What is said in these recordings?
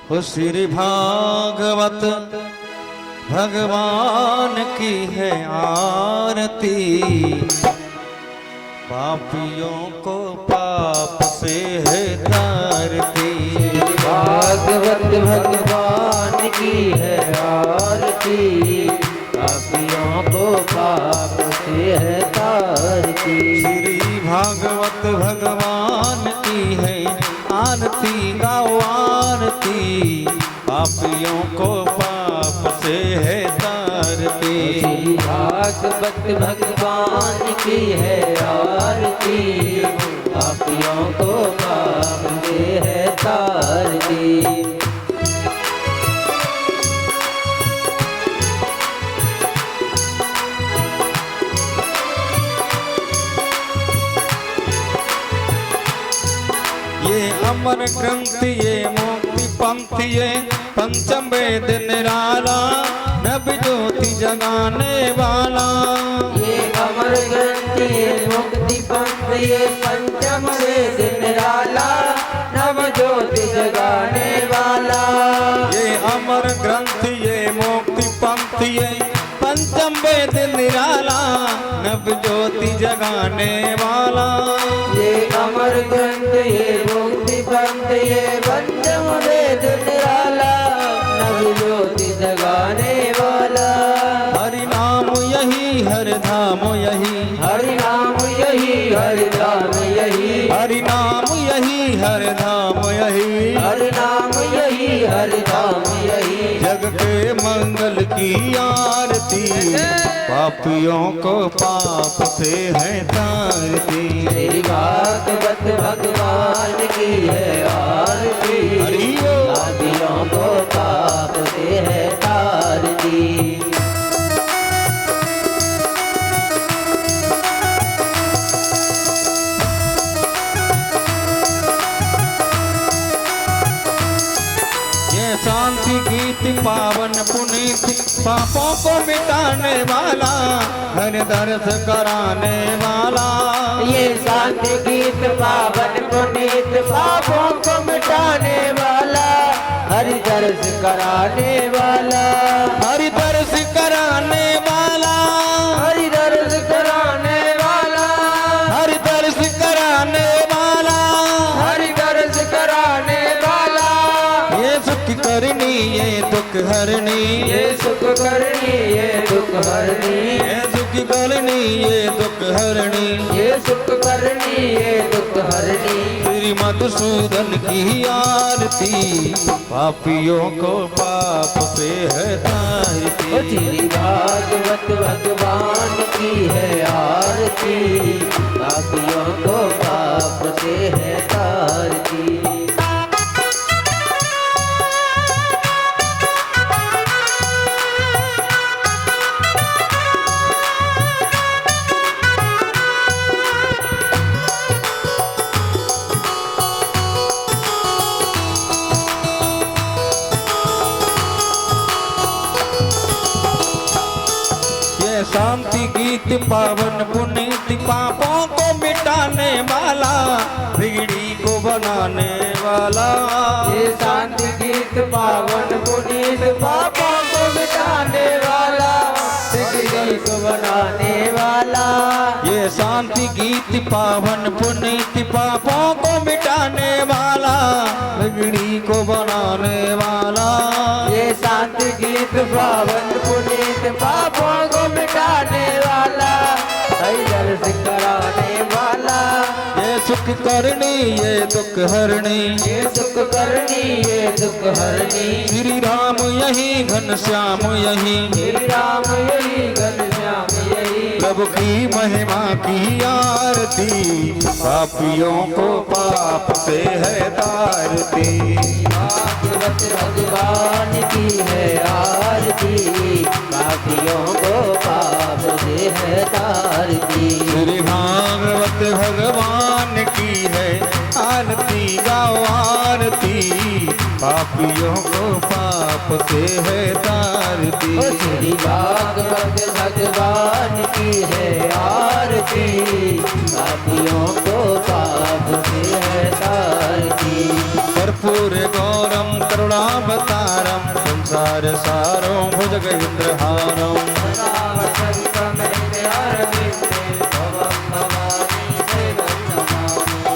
हो श्री भागवत भगवान की है आरती, पापियों को पाप से है तारती। भागवत भगवान की है आरती, पापियों को पाप से है तारती। श्री भागवत भगवान की है आरती, गाओ आरती, पापियों को पाप से है तारती। श्री भागवत भगवान की है आरती, पापियों को पाप से है तारती। ये अमर ग्रंथ ये मुक्ति पंथ ये पंचम वेद निराला, नभ ज्योति जगाने वाला। ये अमर ग्रंथ ये मुक्ति पंथ ये पंचम वेद निराला, नव ज्योति जगाने वाला। ये अमर ग्रंथ ये मुक्ति पंथ ये पंचम वेद निराला, नभ ज्योति जगाने वाला। ये अमर ग्रंथ ये मुक्ति पंथ ये पंचम वेद निराला, नव ज्योति जगाने वाला। हरि नाम यही हरि धाम यही, हरि नाम यही हरि नाम यही, हरि नाम यही हरि धाम यही, हरि नाम यही हरि नाम यही। जग के मंगल की आरती, पापियों को पाप से है तारती। श्री भागवत भगवान की है आरती, पापियों को पाप से है तारती। ये शांति गीत पावन पुनीत, पापों को मिटाने वाला, हर दर्श कराने वाला। ये शांति गीत पावन पुनीत, पापों को मिटाने वाला, हरि दर्श कराने वाला। हरि दर्श कराने वाला, हरि दर्श कराने वाला, हरि दर्श कराने वाला। हरि दर्श कराने वाला। ये सुख करनी ये दुख हरनी, ये सुख करनी ये दुख हरनी, ये सुख करनी ये दुख हरनी। ये सुख करनी ये दुख हरनी। श्री मधुसूदन की आरती, पापियों को पाप से है तारती। श्री भागवत भगवान की है आरती, पापियों को पाप से है तारती। शांति गीत पावन पुनीत, पापों को मिटाने वाला, बिगड़ी को बनाने वाला। ये शांति गीत पावन पुनीत, पापों को मिटाने वाला, बिगड़ी को बनाने वाला। ये शांति गीत पावन पुनीत, पापों को मिटाने वाला, बिगड़ी को बनाने वाला। ये शांति गीत पावन पुनीत, पापों को मिटाने वाला, हरि दर्श कराने वाला। ये सुख करनी ये दुख हरनी, ये सुख करनी ये दुख हरनी। श्री राम यही घनश्याम यही, श्री राम यही घनश्याम यही। प्रभु की महिमा की आरती, पापियों को पाप से है तारती। भागवत भगवान की है आरती, पापियों को पाप से है तारती। श्री भागवत भगवान की है आरती, गाओ आरती, पापियों को पाप से है तारती। श्री भागवत भगवान की है आरती, पापियों को पाप से है तारती। कर्पूर गौरम करुण कमलावतारम संसार सारो भुजग इंद्रहारम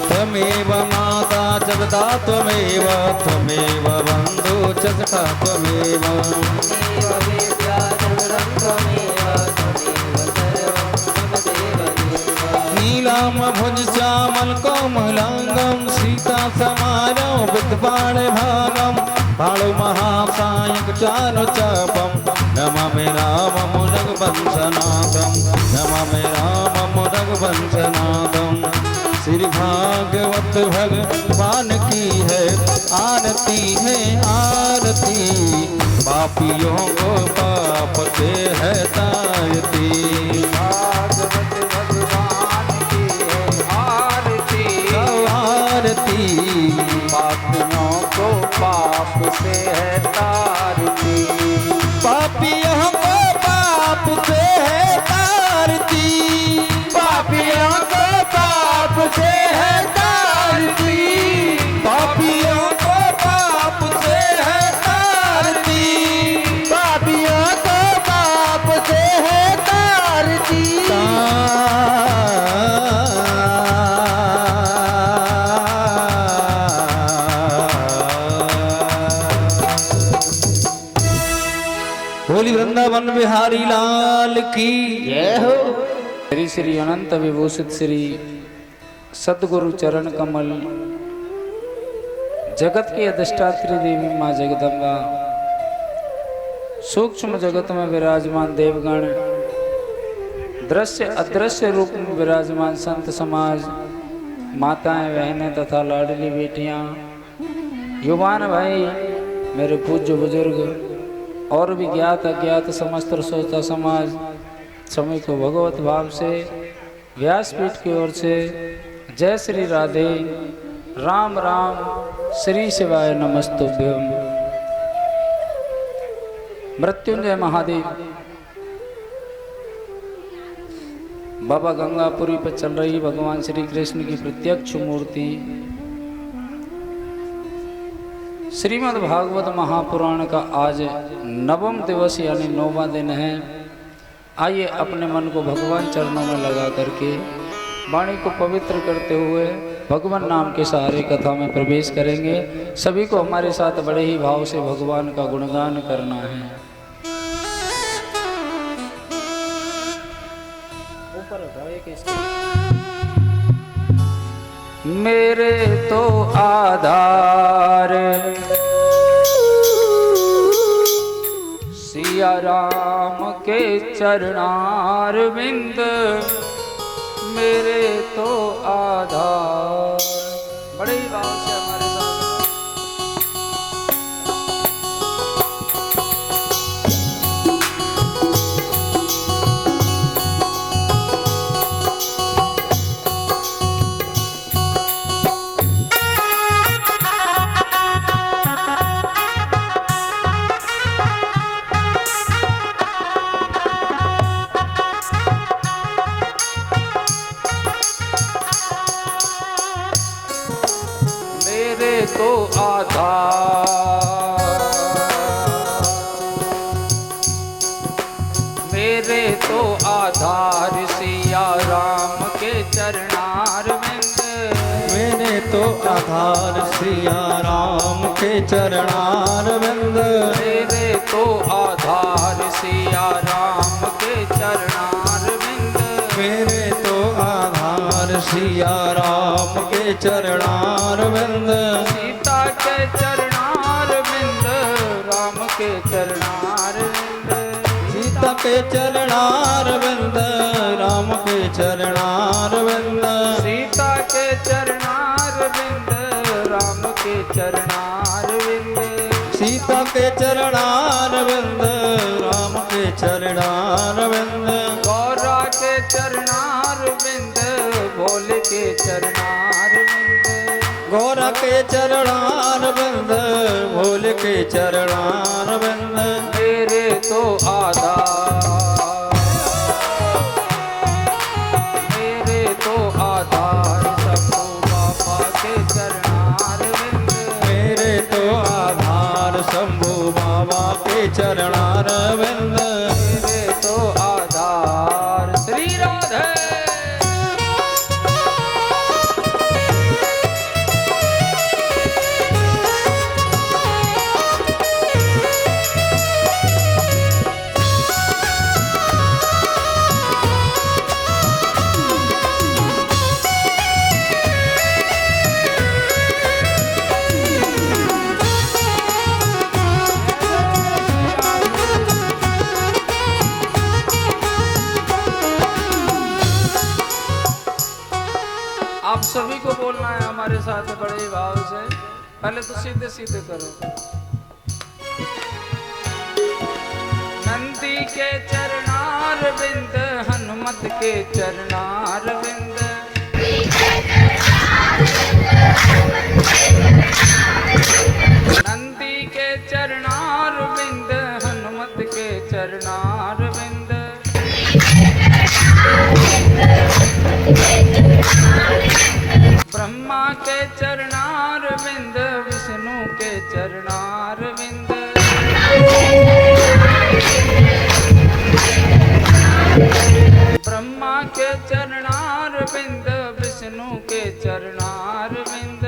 त्वमेव माता जगदा त्वमेव त्वमेव बन्धु च सखा त्वमेव नीलाम भुज श्यामल कोमलांगम सीता समारो विद्वान भागम बाणु महासायक चारु चापम नमामि रामं रघुवंशनाथं नमामि रामं रघुवंशनाथं श्री भागवत भगवान की है आरती पापियों को पाप से है तारती पापियों को पाप से है तारती पापियों को पाप से है तारती पापियों को पाप से है तारती पापियों को पाप से है तारती पापियों को पाप से है तारती बोली वृंदावन बिहारी लाल की जय हो। श्री श्री अनंत विभूषित श्री सदगुरु चरण कमल जगत की अधिष्ठात्री देवी माँ जगदम्बा सूक्ष्म जगत में विराजमान देवगण दृश्य अदृश्य रूप में विराजमान संत समाज माताएं बहनें तथा लाडली बेटियां युवान भाई मेरे पूज्य बुजुर्ग और भी ज्ञात अज्ञात समस्त श्रोता समाज समय को भगवत भाव से व्यासपीठ की ओर से जय श्री राधे राम राम श्री शिवाय नमस्तुभ्यम। मृत्युंजय महादेव बाबा गंगापुरी पर चल रही भगवान श्री कृष्ण की प्रत्यक्ष मूर्ति श्रीमद् भागवत महापुराण का आज नवम दिवस यानी 9वां दिन है। आइए अपने मन को भगवान चरणों में लगा करके वाणी को पवित्र करते हुए भगवान नाम के सहारे कथा में प्रवेश करेंगे। सभी को हमारे साथ बड़े ही भाव से भगवान का गुणगान करना है। मेरे तो आधार सिया राम के चरणार बिंद मेरे तो आधार। बड़े ही भाव से हमारे साथ तो आधार मेरे तो आधार सिया राम के चरणार बिंद मेरे तो आधार सिया राम के चरणार बिंद मेरे तो आधार सिया राम के चरणार बिंद मेरे तो आधार सिया राम के चरणार बिंद सीता के चरणार बिंद राम के चरणार बिंद सीता के चरणार बिंद राम के चरणार बिंद सीता के चरणार बिंद राम के चरणार बिंद सीता के चरणार बिंद राम के चरणार बिंद गौरा के चरणार बिंद भोले के चरणार बिंद गौरा के चरणार बिंद भोले के चरणार बिंद मेरे तो आधार मेरे तो आधार सबको बाबा के चरणार बिंद मेरे तो आधार शंभू बाबा के चरणार विंद मेरे तो आधार श्री राधे। आप सभी को बोलना है हमारे साथ बड़े भाव से। पहले तो सीधे सीधे करो। नंदी के चरणार बिंद हनुमत के चरणार बिंद नंदी के चरणार बिंद हनुमत के चरणार बिंद ब्रह्मा के चरणार बिंद विष्णु के चरणार बिंद ब्रह्मा के चरणार बिंद विष्णु के चरणार बिंद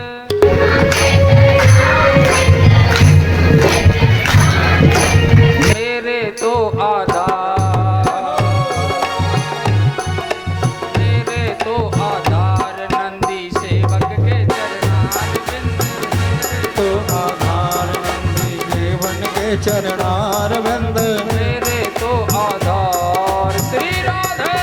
मेरे तो आधार चरणार विंद मेरे तो आधार श्री राधे।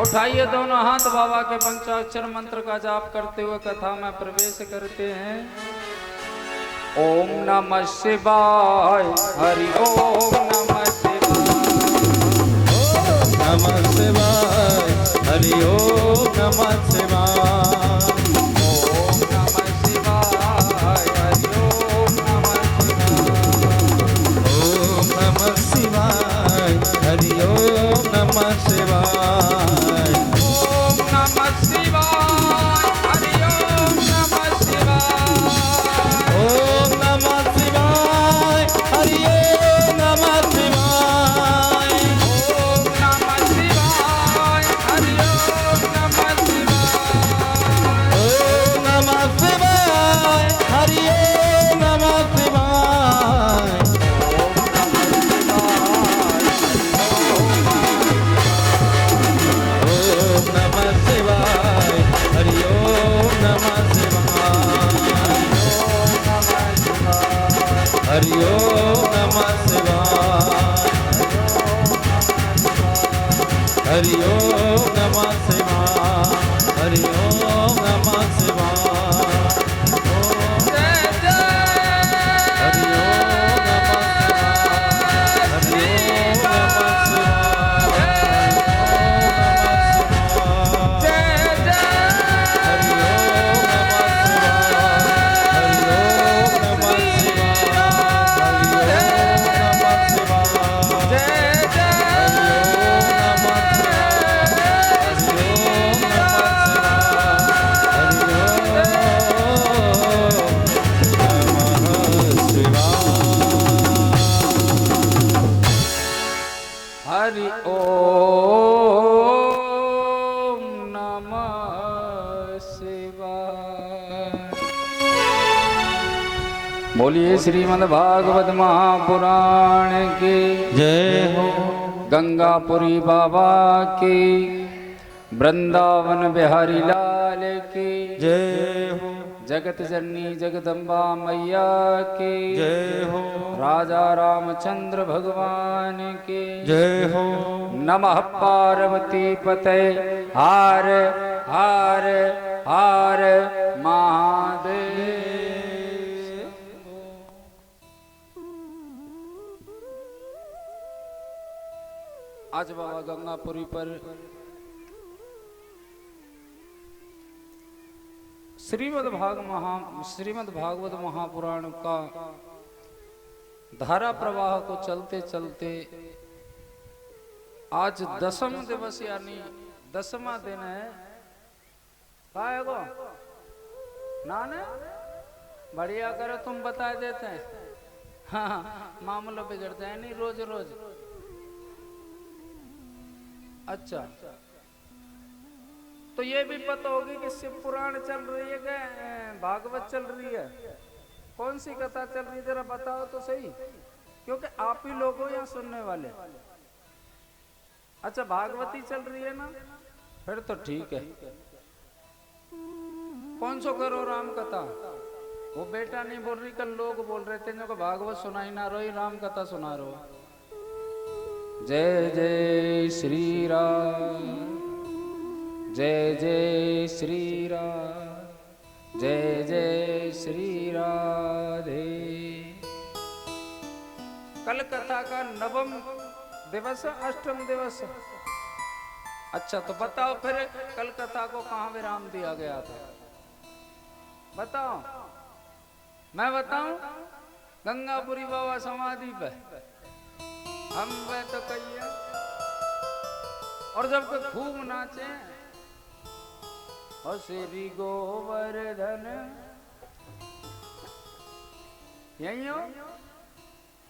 उठाइए दोनों हाथ बाबा के पंचाक्षर मंत्र का जाप करते हुए कथा में प्रवेश करते हैं। ओम नमः शिवाय हरि ओम नमः शिवाय हरि ओम नमः शिवाय ओम नमः शिवाय हरि ओम नमः शिवाय ओम नमः शिवाय हरि ओम नमः शिवाय हरि ओम नमः शिवाय हरि ओम नमः शिवाय हरि ओम नमः शिवाय हरि ओम बोलिए श्रीमद् भागवत महापुराण की जय हो। गंगापुरी बाबा की, वृंदावन बिहारी लाल की जय हो। जगत जननी जगदम्बा मैया की जय हो। राजा रामचंद्र भगवान की जय हो। नमः पार्वती पते हार हार हार महादेव। आज बाबा गंगापुरी पर श्रीमद् भागवत महापुराण का धारा प्रवाह को चलते चलते आज 10वां दिवस यानी 10वां दिन है। का है गो नाने बढ़िया करो तुम बता देते हैं। हाँ मामला बिगड़ता है नहीं रोज रोज। अच्छा तो ये भी पता होगी कि शिव पुराण चल रही है क्या भागवत चल रही है? कौन सी कथा चल रही है जरा बताओ तो सही, क्योंकि आप ही लोग हो यहाँ सुनने वाले। अच्छा भागवती चल रही है ना, फिर तो ठीक है। कौन सो करो राम कथा? वो बेटा नहीं बोल रही, कल लोग बोल रहे थे जो भागवत सुनाई ना रही, राम कथा सुना रहो। जय जय श्री राम, जय जय श्री राम, जय जय श्री राधे। कल कथा का 9वां दिवस, 8वां दिवस। अच्छा तो बताओ फिर कल कथा को कहाँ विराम दिया गया था? बताओ। मैं बताऊं? गंगापुरी बाबा समाधि पे हम वे तो कहिए। और जब तो खूब नाचे और श्री गोवर्धन यही हो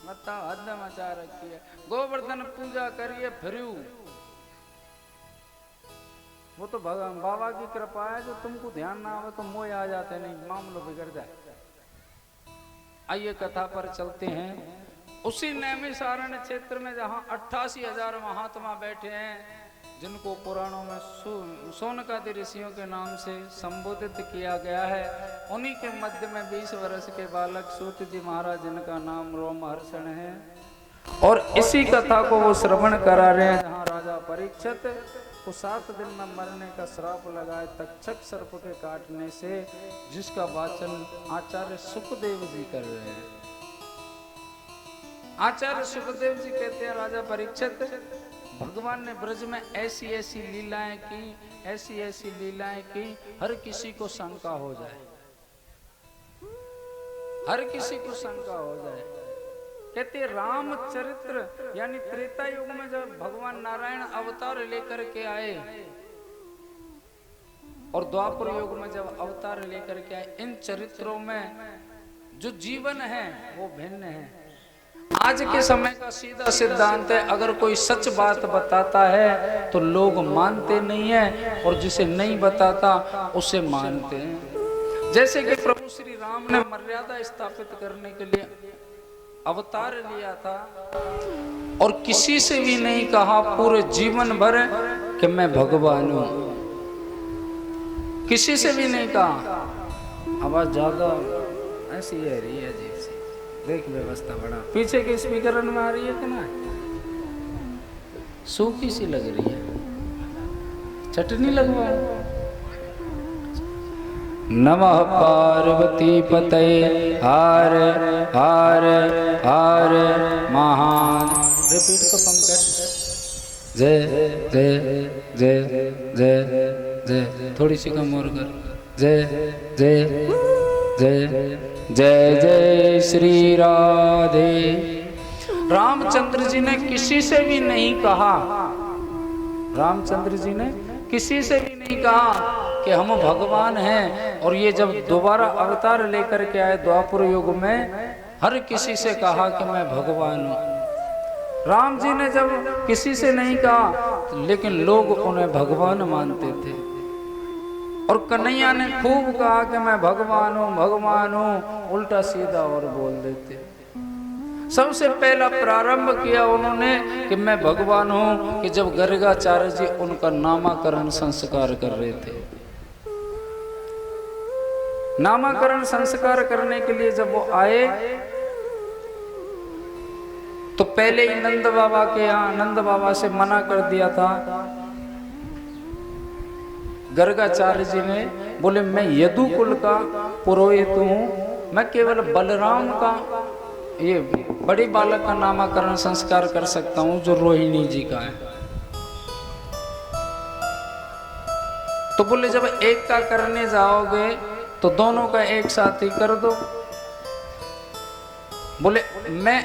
मत हद मचा रखी है। गोवर्धन पूजा करिए फिर वो तो भगवान बाबा की कृपा है, जो तुमको ध्यान ना आवे तो मोह आ जाते नहीं, मामलो बिगड़ जाए। आइए कथा पर चलते हैं। उसी नैमिषारण्य क्षेत्र में जहाँ 88,000 महात्मा बैठे हैं, जिनको पुराणों में सोनकादि ऋषियों के नाम से संबोधित किया गया है, उन्हीं के मध्य में 20 वर्ष के बालक सूत जी महाराज, जिनका नाम रोमहर्षण है, और इसी कथा को वो श्रवण करा रहे हैं। जहाँ राजा परीक्षित को 7 दिन में मरने का श्राप लगाए तक्षक सर्प के काटने से, जिसका वाचन आचार्य सुखदेव जी कर रहे हैं। आचार्य सुखदेव जी कहते हैं, राजा परीक्षित, भगवान ने ब्रज में ऐसी ऐसी लीलाएं की, ऐसी ऐसी लीलाएं की, हर किसी को शंका हो जाए, हर किसी को शंका हो जाए। कहते रामचरित्र यानी त्रेता युग में जब भगवान नारायण अवतार लेकर के आए और द्वापर युग में जब अवतार लेकर के आए, इन चरित्रों में जो जीवन है वो भिन्न है। आज के समय का सीधा सिद्धांत है, अगर कोई सच बात बताता है तो लोग मानते नहीं है, और जिसे नहीं बताता उसे मानते हैं। जैसे कि प्रभु श्री राम ने मर्यादा स्थापित करने के लिए अवतार लिया था और किसी से भी नहीं कहा पूरे जीवन भर कि मैं भगवान हूं, किसी से भी नहीं कहा। आवाज ज्यादा ऐसी है रही है अजीब सी, देख व्यवस्था बड़ा पीछे के स्पीकर में आ रही है कि ना, सूखी सी लग रही है, चटनी लगवा। नमः पार्वती पतये हार हार हार महान। रिपीट को कम कर। जय जय जय जय जय, थोड़ी सी कम और कर। जय जय जय जय जय श्री राधे। रामचंद्र जी ने किसी से भी नहीं कहा, रामचंद्र जी ने किसी से भी नहीं कहा कि हम भगवान हैं, और ये जब दोबारा अवतार लेकर के आए द्वापर युग में, हर किसी से कहा कि मैं भगवान हूं। राम जी ने जब किसी से नहीं कहा, लेकिन लोग उन्हें भगवान मानते थे, और कन्हैया ने खूब कहा कि मैं भगवान हूं, भगवान हूं, उल्टा सीधा और बोल देते। सबसे पहला प्रारंभ किया उन्होंने कि मैं भगवान हूं कि जब गर्गाचार्य जी उनका नामाकरण संस्कार कर रहे थे। नामकरण संस्कार करने के लिए जब वो आए तो पहले ही नंद बाबा के यहाँ नंद बाबा से मना कर दिया था गर्गाचार्य जी ने। बोले मैं यदुकुल का पुरोहित हूँ, मैं केवल बलराम का ये बड़ी बालक का नामकरण संस्कार कर सकता हूँ जो रोहिणी जी का है। तो बोले जब एक का करने जाओगे तो दोनों का एक साथ ही कर दो। बोले मैं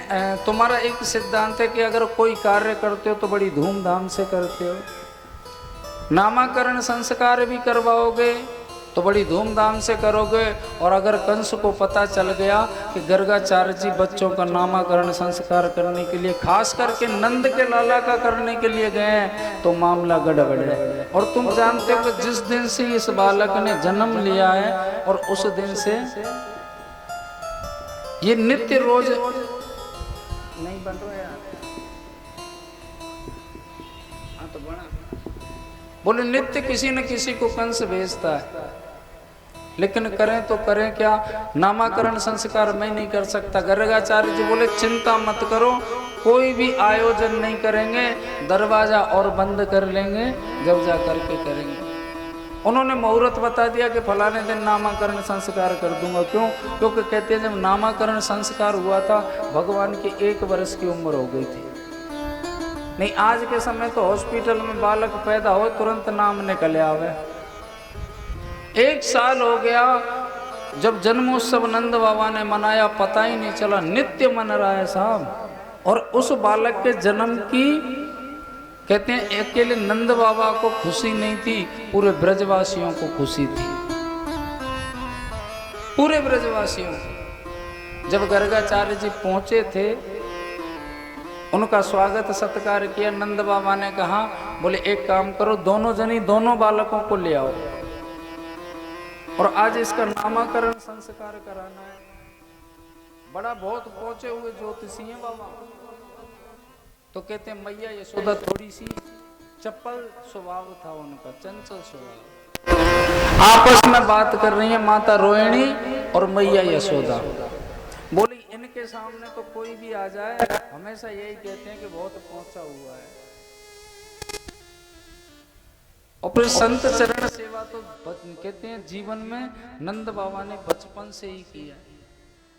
तुम्हारा एक सिद्धांत है कि अगर कोई कार्य करते हो तो बड़ी धूमधाम से करते हो, नामकरण संस्कार भी करवाओगे तो बड़ी धूमधाम से करोगे। और अगर कंस को पता चल गया कि गर्गाचार्य जी बच्चों का नामकरण संस्कार करने के लिए खास करके नंद के लाला का करने के लिए गए हैं तो मामला गड़बड़ है। और तुम जानते हो कि जिस दिन से इस बालक ने जन्म लिया है और उस दिन से ये नित्य रोज नहीं बन रहा यार, हाँ तो बना। बोले नित्य किसी न किसी को कंस भेजता है, लेकिन करें तो करें क्या, नामकरण संस्कार मैं नहीं कर सकता। गर्गाचार्य जी बोले चिंता मत करो, कोई भी आयोजन नहीं करेंगे, दरवाजा और बंद कर लेंगे, जब जा करके करेंगे। उन्होंने मुहूर्त बता दिया कि फलाने दिन नामकरण संस्कार कर दूंगा। क्यों? क्योंकि कहते हैं जब नामकरण संस्कार हुआ था भगवान की 1 वर्ष की उम्र हो गई थी। नहीं आज के समय तो हॉस्पिटल में बालक पैदा हो तुरंत नाम निकल आवे। 1 साल हो गया जब जन्मोत्सव नंद बाबा ने मनाया, पता ही नहीं चला, नित्य मन रहा है साहब। और उस बालक के जन्म की कहते हैं अकेले नंद बाबा को खुशी नहीं थी, पूरे ब्रजवासियों को खुशी थी, पूरे ब्रजवासियों। जब गर्गाचार्य जी पहुंचे थे उनका स्वागत सत्कार किया। नंद बाबा ने कहा, बोले एक काम करो, दोनों जनी दोनों बालकों को ले आओ और आज इसका नामकरण संस्कार कराना है। बड़ा बहुत पहुंचे हुए ज्योतिषी हैं बाबा। तो कहते हैं मैया यशोदा थोड़ी सी चप्पल स्वभाव था उनका, चंचल स्वभाव। आपस में बात कर रही है माता रोहिणी और मैया यशोदा। बोली इनके सामने तो कोई भी आ जाए हमेशा यही कहते हैं कि बहुत पहुंचा हुआ है। और फिर संत चरण सेवा तो कहते हैं जीवन में नंद बाबा ने बचपन से ही किया।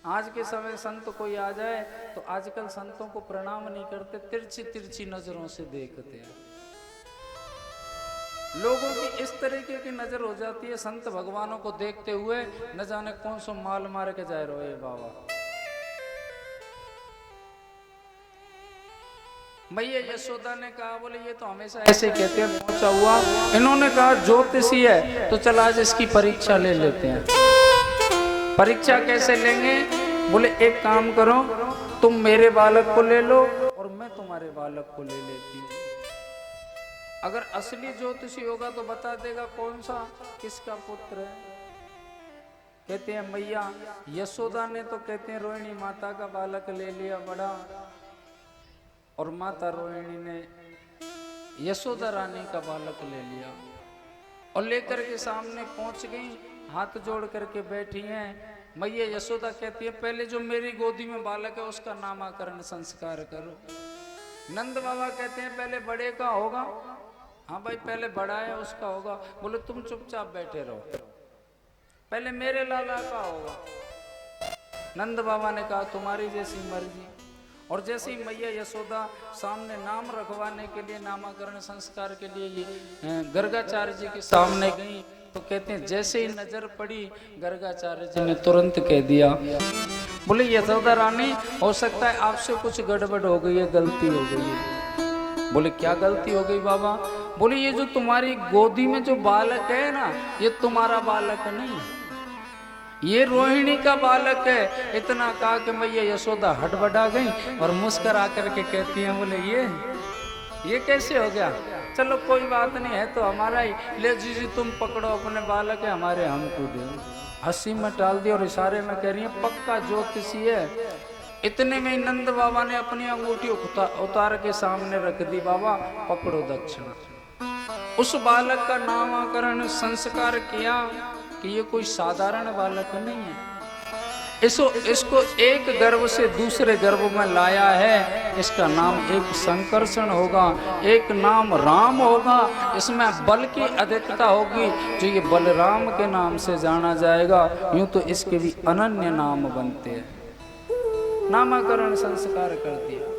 आज के समय संत कोई आ जाए तो आजकल संतों को प्रणाम नहीं करते, तिरछी तिरछी नजरों से देखते हैं। लोगों की इस तरीके की नजर हो जाती है संत भगवानों को देखते हुए, न जाने कौन सो माल मार के जाए रोए बाबा। मैया यशोदा ने कहा, बोले ये तो हमेशा ऐसे कहते हैं पहुंचा हुआ। इन्होंने कहा ज्योतिषी है तो चल आज इसकी परीक्षा ले लेते हैं। परीक्षा कैसे लेंगे? बोले एक काम करो, तुम मेरे बालक को ले लो और मैं तुम्हारे बालक को ले लेती हूँ। अगर असली ज्योतिषी होगा तो बता देगा कौन सा किसका पुत्र है। कहते हैं मैया यशोदा ने तो कहते हैं रोहिणी माता का बालक ले लिया बड़ा, और माता रोहिणी ने यशोदा रानी का बालक ले लिया और लेकर के सामने पहुंच गई, हाथ जोड़ करके बैठी हैं। मैया यशोदा कहती है पहले जो मेरी गोदी में बालक है उसका नामकरण संस्कार करो। नंद बाबा कहते हैं पहले बड़े का होगा। हाँ भाई पहले बड़ा है उसका होगा। बोले तुम चुपचाप बैठे रहो, पहले मेरे लाला का होगा। नंद बाबा ने कहा तुम्हारी जैसी मर्जी। और जैसे ही मैया यशोदा सामने नाम रखवाने के लिए नामकरण संस्कार के लिए ये गर्गाचार्य जी के सामने गई तो कहते हैं जैसे ही नजर पड़ी गर्गाचार्य जी ने तुरंत कह दिया, बोले यशोदा रानी हो सकता है आपसे कुछ गड़बड़ हो गई है, गलती हो गई है। बोले क्या गलती हो गई बाबा? बोले ये जो तुम्हारी गोदी में जो बालक है ना, ये तुम्हारा बालक नहीं, ये रोहिणी का बालक है। इतना कहा कि मैया यशोदा हड़बड़ा गई और मुस्कुरा करके कहती हैं, बोले ये कैसे हो गया? चलो कोई बात नहीं है तो हमारा ही, ले जी तुम पकड़ो अपने बालक है, हमारे हमको दो। हंसी में टाल दी और इशारे में कह रही है पक्का ज्योतिषी है। इतने में नंद बाबा ने अपनी अंगूठी उतार के सामने रख दी, बाबा पकड़ो दक्षिणा। उस बालक का नामकरण संस्कार किया कि ये कोई साधारण बालक नहीं है। इसको एक गर्भ से दूसरे गर्भ में लाया है। इसका नाम एक संकर्षण होगा, एक नाम राम होगा। इसमें बल की अधिकता होगी, जो ये बलराम के नाम से जाना जाएगा। यूं तो इसके भी अनन्य नाम बनते हैं। नामकरण संस्कार कर दिया।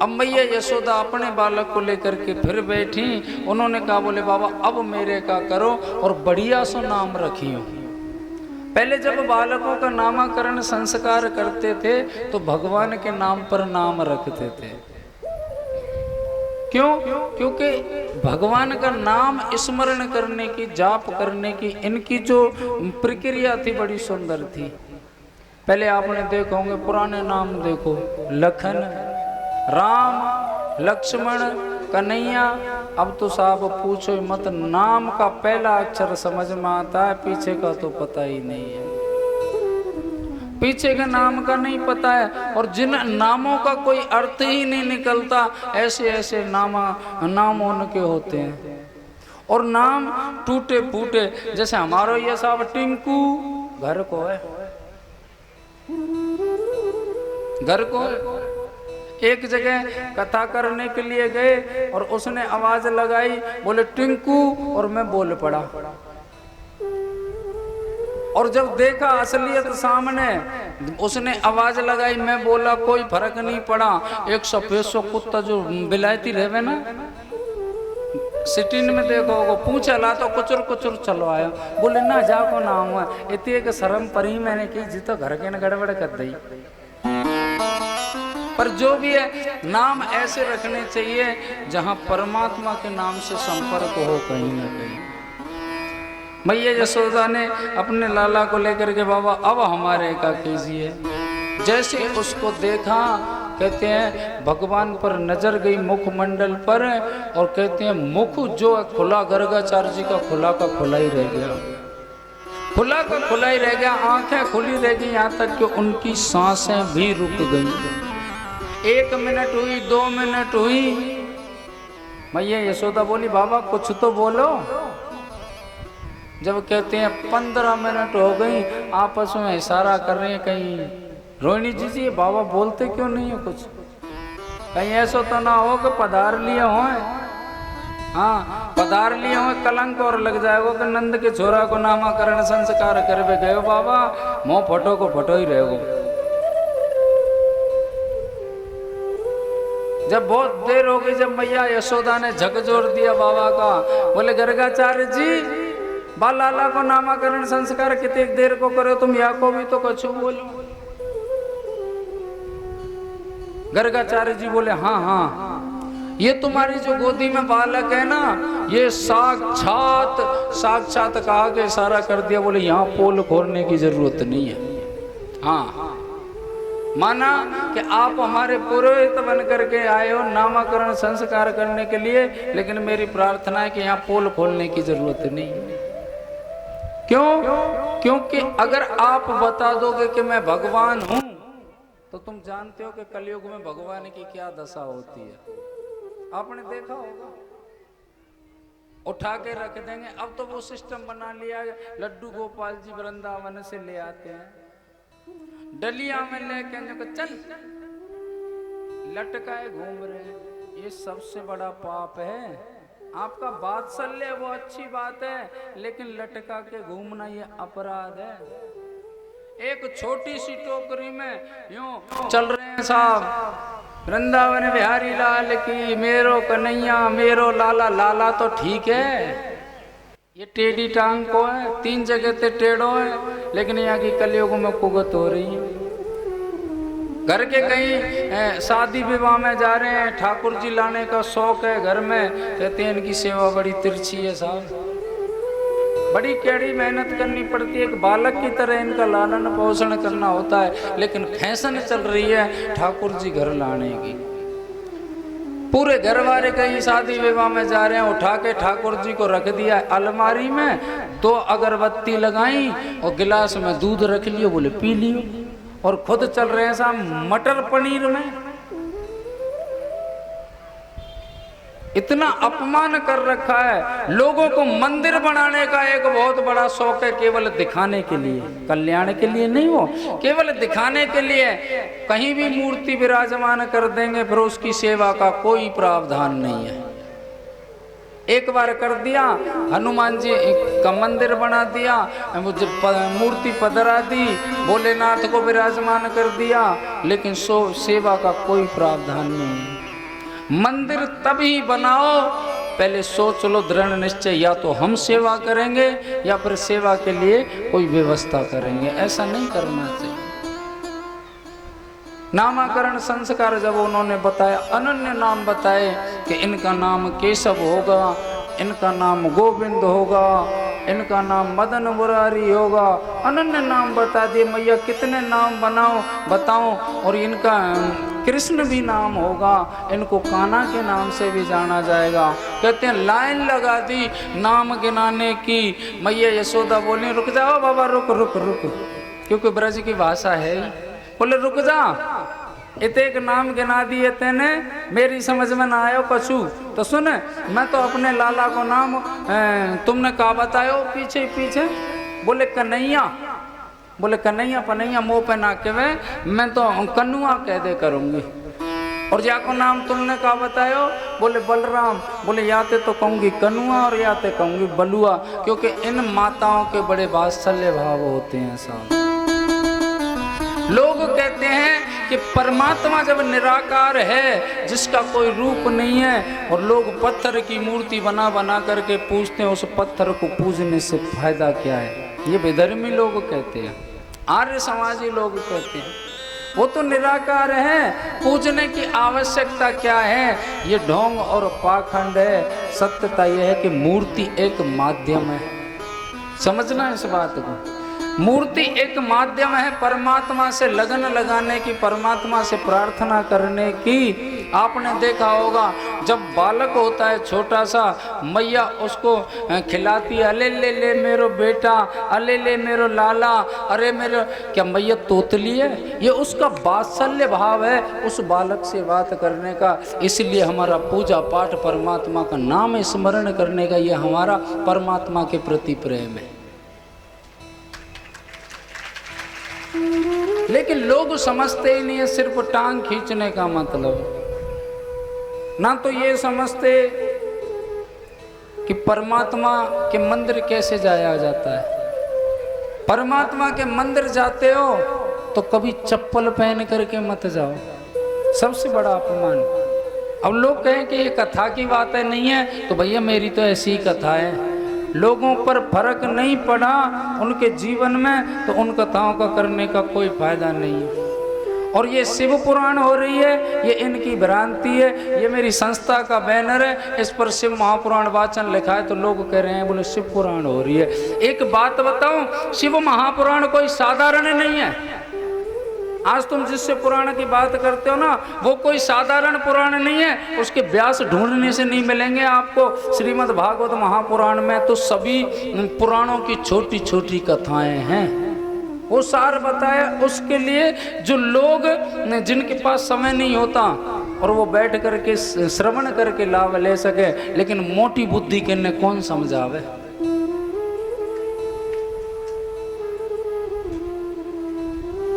अब मैया यशोदा अपने बालक को लेकर के फिर बैठी। उन्होंने कहा, बोले बाबा अब मेरे का करो और बढ़िया सो नाम रखियो। पहले जब बालकों का नामकरण संस्कार करते थे तो भगवान के नाम पर नाम रखते थे। क्यों? क्योंकि भगवान का नाम स्मरण करने की, जाप करने की, इनकी जो प्रक्रिया थी बड़ी सुंदर थी। पहले आपने देखो होंगे पुराने नाम देखो, लखन, राम, लक्ष्मण, कन्हैया। अब तो साहब पूछो मत, नाम का पहला अक्षर समझ में आता है, पीछे का तो पता ही नहीं है। पीछे के नाम का नहीं पता है। और जिन नामों का कोई अर्थ ही नहीं निकलता, ऐसे ऐसे नाम उनके होते हैं। और नाम टूटे फूटे, जैसे हमारा ये साहब टिंकू घर को है, घर को है। एक जगह कथा करने के लिए गए और उसने आवाज लगाई, बोले टिंकू, और मैं बोल पड़ा। और जब देखा असलियत सामने, उसने आवाज लगाई, मैं बोला, कोई फर्क नहीं पड़ा। एक सफेद सो कुत्ता जो बिलायती रहे ना, सिटीन में देखो पूछा ला तो कुचुर कुचुर चलो आयो। बोले ना जाको ना हुआ, इतने के शर्म परी मैंने की जी, तो घर के न गड़बड़ कर दी। पर जो भी है, नाम ऐसे रखने चाहिए जहां परमात्मा के नाम से संपर्क हो कहीं ना कहीं। मैया यशोदा ने अपने लाला को लेकर के, बाबा अब हमारे का कीजिए। जैसे उसको देखा, कहते हैं भगवान पर नजर गई मुखमंडल पर, और कहते हैं मुख जो खुला, गर्गाचार्य जी का खुला का खुला ही रह गया, खुला का खुला ही रह गया। आंखें खुली रह गई, यहाँ तक कि उनकी सांसें भी रुक गई। 1 मिनट हुई, 2 मिनट हुई। मैया यशोदा बोली, बाबा कुछ तो बोलो। जब कहते हैं 15 मिनट हो गई, आपस में इशारा कर रहे हैं, कहीं रोहिणी जी बाबा बोलते क्यों नहीं है कुछ? कहीं ऐसा तो ना हो कि पधार लिए हो। हाँ, पधार लिए हो, कलंक और लग जाएगा कि नंद के छोरा को नामकरण संस्कार करवे गए बाबा, मोह फटो को फटो ही रहेगो। जब बहुत देर हो गई, जब मैया यशोदा ने झकझोर दिया बाबा का, बोले गर्गाचार्य जी, बालाला को नामकरण संस्कार कितने देर को करो तुम, या को भी तो कछु बोलो। गर्गाचार्य जी बोले, हाँ हाँ, ये तुम्हारी जो गोदी में बालक है ना, ये साक्षात कहा के इशारा कर दिया। बोले यहाँ पोल खोलने की जरूरत नहीं है। हाँ, माना कि आप हमारे पुरोहित बन करके आए हो नामकरण संस्कार करने के लिए, लेकिन मेरी प्रार्थना है कि यहाँ पोल खोलने की जरूरत नहीं। क्यों? क्योंकि अगर आप बता दोगे कि मैं भगवान हूं, तो तुम जानते हो कि कलयुग में भगवान की क्या दशा होती है। आपने देखा होगा, उठा के रख देंगे। अब तो वो सिस्टम बना लिया, लड्डू गोपाल जी वृंदावन से ले आते हैं, डलिया में लेके चल लटकाए घूम रहे हैं। ये सबसे बड़ा पाप है। आपका वात्सल्य वो अच्छी बात है, लेकिन लटका के घूमना ये अपराध है। एक छोटी सी टोकरी में यूं चल रहे हैं साहब, वृंदावन बिहारी लाल की, मेरो कन्हैया, मेरो लाला। लाला तो ठीक है, ये टेढ़ी टांग को है, 3 जगह ते टेढ़ो है, लेकिन यहाँ की कलयुग में कुगत हो रही है। घर के कहीं शादी विवाह में जा रहे हैं, ठाकुर जी लाने का शौक है घर में, कहते हैं इनकी सेवा बड़ी तिरछी है साहब, बड़ी कड़ी मेहनत करनी पड़ती है, एक बालक की तरह इनका लालन पोषण करना होता है। लेकिन फैशन चल रही है ठाकुर जी घर लाने की। पूरे घर वाले कहीं शादी विवाह में जा रहे हैं, उठा के ठाकुर जी को रख दिया अलमारी में, 2 अगरबत्ती लगाई और गिलास में दूध रख लियो, बोले पी लियो, और खुद चल रहे हैं साहब मटर पनीर में। इतना अपमान कर रखा है। लोगों को मंदिर बनाने का एक बहुत बड़ा शौक है, केवल दिखाने के लिए, कल्याण के लिए नहीं, वो केवल दिखाने के लिए। कहीं भी मूर्ति विराजमान कर देंगे, फिर उसकी सेवा का कोई प्रावधान नहीं है। एक बार कर दिया, हनुमान जी का मंदिर बना दिया, मुझे मूर्ति पधरा दी, भोलेनाथ को विराजमान कर दिया, लेकिन सेवा का कोई प्रावधान नहीं। मंदिर तभी बनाओ, पहले सोच लो दृढ़ निश्चय, या तो हम सेवा करेंगे या फिर सेवा के लिए कोई व्यवस्था करेंगे। ऐसा नहीं करना चाहिए। नामाकरण संस्कार जब उन्होंने बताया, अनन्य नाम बताए कि इनका नाम केशव होगा, इनका नाम गोविंद होगा, इनका नाम मदन मुरारी होगा, अनन्य नाम बता दिए। मैया कितने नाम बताऊं, और इनका कृष्ण भी नाम होगा, इनको कान्हा के नाम से भी जाना जाएगा। कहते हैं लाइन लगा दी नाम गिनाने की। मैया यशोदा बोली रुक जाओ बाबा, रुक रुक रुक, क्योंकि ब्रज की भाषा है। बोले रुक जा, एक नाम गिना दिए तेने, मेरी समझ में ना आयो कछु, तो सुन, मैं तो अपने लाला को नाम तुमने कहा बतायो पीछे पीछे। बोले कन्हैया। बोले कन्हैया पनैया मुँह पे ना कहवे, मैं तो कन्नुआ कह दे करूँगी। और जाको नाम तुमने कहा बतायो, बोले बलराम। बोले याते तो कहूँगी कन्नुआ और याते कहूँगी बलुआ, क्योंकि इन माताओं के बड़े वात्सल्य भाव होते हैं साहब। लोग कहते हैं कि परमात्मा जब निराकार है, जिसका कोई रूप नहीं है, और लोग पत्थर की मूर्ति बना बना करके पूजते हैं, उस पत्थर को पूजने से फायदा क्या है? ये बेधर्मी लोग कहते हैं, आर्य समाजी लोग कहते हैं वो तो निराकार है, पूजने की आवश्यकता क्या है? ये ढोंग और पाखंड है। सत्यता यह है कि मूर्ति एक माध्यम है, समझना इस बात को। मूर्ति एक माध्यम है परमात्मा से लगन लगाने की, परमात्मा से प्रार्थना करने की। आपने देखा होगा जब बालक होता है छोटा सा, मैया उसको खिलाती है, अले ले ले मेरो बेटा, अले ले मेरो लाला, अरे मेरो, क्या मैया तोतली है? ये उसका वात्सल्य भाव है उस बालक से बात करने का। इसलिए हमारा पूजा पाठ परमात्मा का नाम स्मरण करने का, ये हमारा परमात्मा के प्रति प्रेम है। लेकिन लोग समझते ही नहीं है सिर्फ टांग खींचने का मतलब। ना तो ये समझते कि परमात्मा के मंदिर कैसे जाया जाता है। परमात्मा के मंदिर जाते हो तो कभी चप्पल पहन करके मत जाओ, सबसे बड़ा अपमान। अब लोग कहें कि ये कथा की बात है, नहीं है तो भैया मेरी तो ऐसी ही कथा है। लोगों पर फर्क नहीं पड़ा उनके जीवन में, तो उन कथाओं का करने का कोई फायदा नहीं है। और ये शिव पुराण हो रही है, ये इनकी भ्रांति है। ये मेरी संस्था का बैनर है, इस पर शिव महापुराण वाचन लिखा है, तो लोग कह रहे हैं बोले शिव पुराण हो रही है। एक बात बताऊं, शिव महापुराण कोई साधारण नहीं है। आज तुम जिससे पुराण की बात करते हो ना, वो कोई साधारण पुराण नहीं है। उसके व्यास ढूंढने से नहीं मिलेंगे आपको। श्रीमद् भागवत महापुराण में तो सभी पुराणों की छोटी छोटी कथाएं हैं, वो सार बताया। उसके लिए जो लोग जिनके पास समय नहीं होता और वो बैठ करके श्रवण करके लाभ ले सके, लेकिन मोटी बुद्धि के ने कौन समझावे।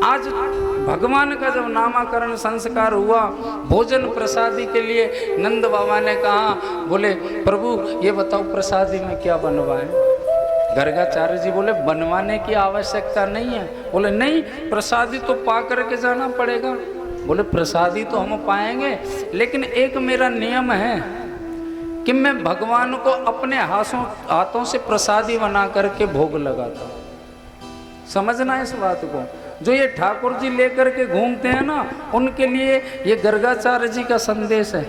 आज भगवान का जब नामाकरण संस्कार हुआ, भोजन प्रसादी के लिए नंद बाबा ने कहा, बोले प्रभु ये बताओ प्रसादी में क्या बनवाएं? गर्गाचार्य जी बोले बनवाने की आवश्यकता नहीं है। बोले नहीं, प्रसादी तो पा करके जाना पड़ेगा। बोले प्रसादी तो हम पाएंगे, लेकिन एक मेरा नियम है कि मैं भगवान को अपने हाथों से प्रसादी बना करके भोग लगाता हूँ। समझना इस बात को। जो ये ठाकुर जी लेकर के घूमते हैं ना, उनके लिए ये गर्गाचार्य जी का संदेश है।